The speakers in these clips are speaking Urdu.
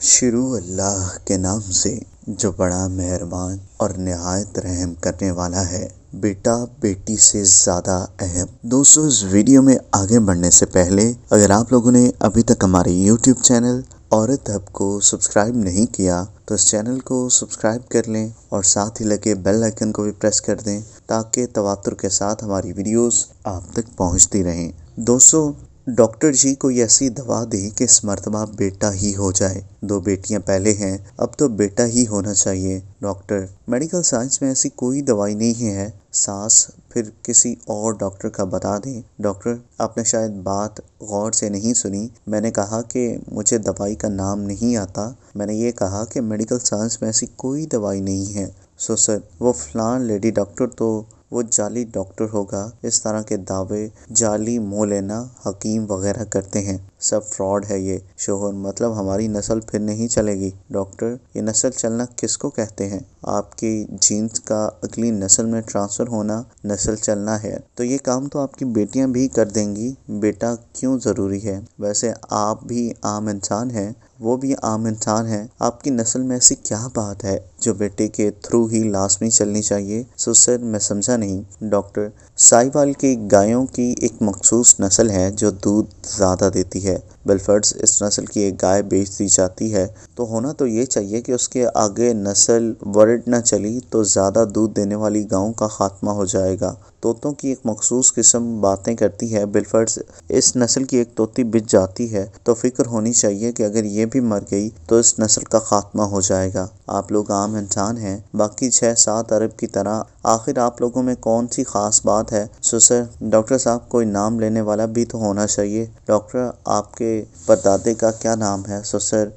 شروع اللہ کے نام سے جو بڑا مہربان اور نہایت رحم کرنے والا ہے۔ بیٹا بیٹی سے زیادہ اہم۔ دوستو، اس ویڈیو میں آگے بڑھنے سے پہلے اگر آپ لوگوں نے ابھی تک ہمارے یوٹیوب چینل عورت ہب کو سبسکرائب نہیں کیا تو اس چینل کو سبسکرائب کر لیں اور ساتھ ہی لگے بیل آئیکن کو بھی پریس کر دیں تاکہ تواتر کے ساتھ ہماری ویڈیوز آپ تک پہنچتی رہیں۔ دوستو، ڈاکٹر جی کو ایسی دوا دی کہ اس مرتبہ بیٹا ہی ہو جائے۔ 2 بیٹیاں پہلے ہیں، اب تو بیٹا ہی ہونا چاہیے۔ ڈاکٹر، میڈیکل سائنس میں ایسی کوئی دوائی نہیں ہے، سانس پھر کسی اور ڈاکٹر کا بتا دیں۔ ڈاکٹر، آپ نے شاید بات غور سے نہیں سنی، میں نے کہا کہ مجھے دوائی کا نام نہیں آتا، میں نے یہ کہا کہ میڈیکل سائنس میں ایسی کوئی دوائی نہیں ہے۔ سر، وہ فلاں لیڈی ڈاکٹر تو وہ جعلی ڈاکٹر ہوگا، اس طرح کے دعوے جعلی مولینا حکیم وغیرہ کرتے ہیں، سب فراڈ ہے یہ۔ شوہر، مطلب ہماری نسل پھر نہیں چلے گی؟ ڈاکٹر، یہ نسل چلنا کس کو کہتے ہیں؟ آپ کی جینز کا اگلی نسل میں ٹرانسفر ہونا نسل چلنا ہے، تو یہ کام تو آپ کی بیٹیاں بھی کر دیں گی، بیٹا کیوں ضروری ہے؟ ویسے آپ بھی عام انسان ہیں، وہ بھی عام انسان ہیں، آپ کی نسل میں ایسی کیا بات ہے جو بیٹے کے تھرو ہی لازمی چلنی چاہیے؟ سر، میں سمجھا نہیں۔ ڈاکٹر، ساہیوال کی گایوں کی ایک مخصوص نسل ہے جو دودھ زیادہ دیتی ہے، بالفرض اس نسل کی ایک گائے بیچ دی جاتی ہے تو ہونا تو یہ چاہیے کہ اس کے آگے نسل ورڈ نہ چلی تو زیادہ دودھ دینے والی گاؤں کا خاتمہ ہو جائے گا۔ طوطوں کی ایک مخصوص قسم باتیں کرتی ہے، بالفرض اس نسل کی ایک طوطی بچ جاتی ہے تو فکر ہونی چاہیے کہ اگر یہ بھی مر گئی تو اس نسل کا خاتمہ ہو جائے گا۔ آپ لوگ عام انسان ہیں، باقی 6-7 ارب کی طرح، آخر آپ لوگوں میں کون سی خاص بات ہے؟ سر، ڈاکٹر صاحب کوئی نام لینے والا بھی تو ہونا چاہیے۔ ڈاکٹر، آپ کے پردادے کا کیا نام ہے؟ سر،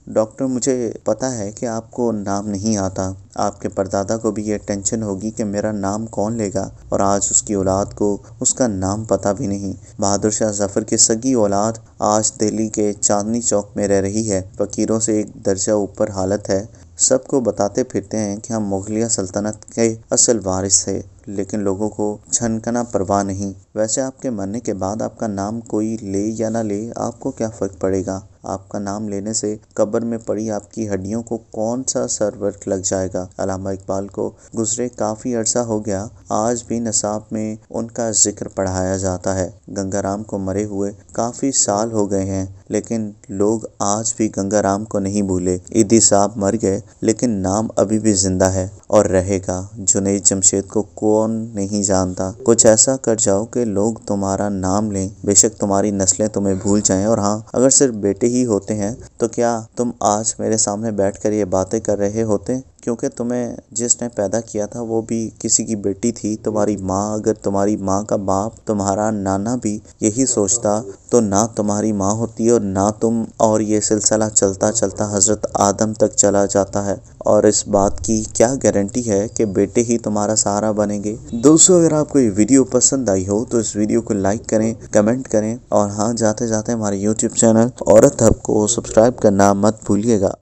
ڈاکٹر، مجھے پتا ہے کہ آپ کو نام نہیں آتا، آپ کے پردادا کو بھی یہ ٹینشن ہوگی کہ میرا نام کون لے گا، اور آج اس کی اولاد کو اس کا نام پتا بھی نہیں۔ بہادر شاہ ظفر کی سگی اولاد آج دہلی کے چاندنی چوک میں رہ رہی ہے، فقیروں سے ایک درجہ اوپر حالت ہے، سب کو بتاتے پھرتے ہیں کہ ہم مغلیہ سلطنت کے اصل وارث تھے، لیکن لوگوں کو چھنکنا پرواہ نہیں۔ ویسے آپ کے مرنے کے بعد آپ کا نام کوئی لے یا نہ لے، آپ کو کیا فرق پڑے گا؟ آپ کا نام لینے سے قبر میں پڑی آپ کی ہڈیوں کو کون سا سرورق لگ جائے گا؟ علامہ اقبال کو گزرے کافی عرصہ ہو گیا، آج بھی نصاب میں ان کا ذکر پڑھایا جاتا ہے۔ گنگا رام کو مرے ہوئے کافی سال ہو گئے ہیں، لیکن لوگ آج بھی گنگا رام کو نہیں بھولے۔ ایدی صاحب مر گئے لیکن نام ابھی بھی زندہ ہے اور رہے گا۔ جنید جمشید کو کون نہیں جانتا؟ کچھ ایسا کر جاؤ کہ لوگ تمہارا نام لیں، بے شک تمہاری نسلیں تمہیں بھول جائیں، اور ہاں، اگر صرف بیٹے ہی ہوتے ہیں تو کیا تم آج میرے سامنے بیٹھ کر یہ باتیں کر رہے ہوتے؟ کیونکہ تمہیں جس نے پیدا کیا تھا وہ بھی کسی کی بیٹی تھی، تمہاری ماں۔ اگر تمہاری ماں کا باپ تمہارا نانا بھی یہی سوچتا تو نہ تمہاری ماں ہوتی اور نہ تم، اور یہ سلسلہ چلتا چلتا حضرت آدم تک چلا جاتا ہے، اور اس بات کی کیا گارنٹی ہے کہ بیٹے ہی تمہارا سہارا بنیں گے؟ دوستو، اگر آپ کو یہ ویڈیو پسند آئی ہو تو اس ویڈیو کو لائک کریں، کمنٹ کریں، اور ہاں، جاتے جاتے ہمارے یوٹیوب چینل عورت ہب کو سبسکرائب کرنا مت بھولیے گا۔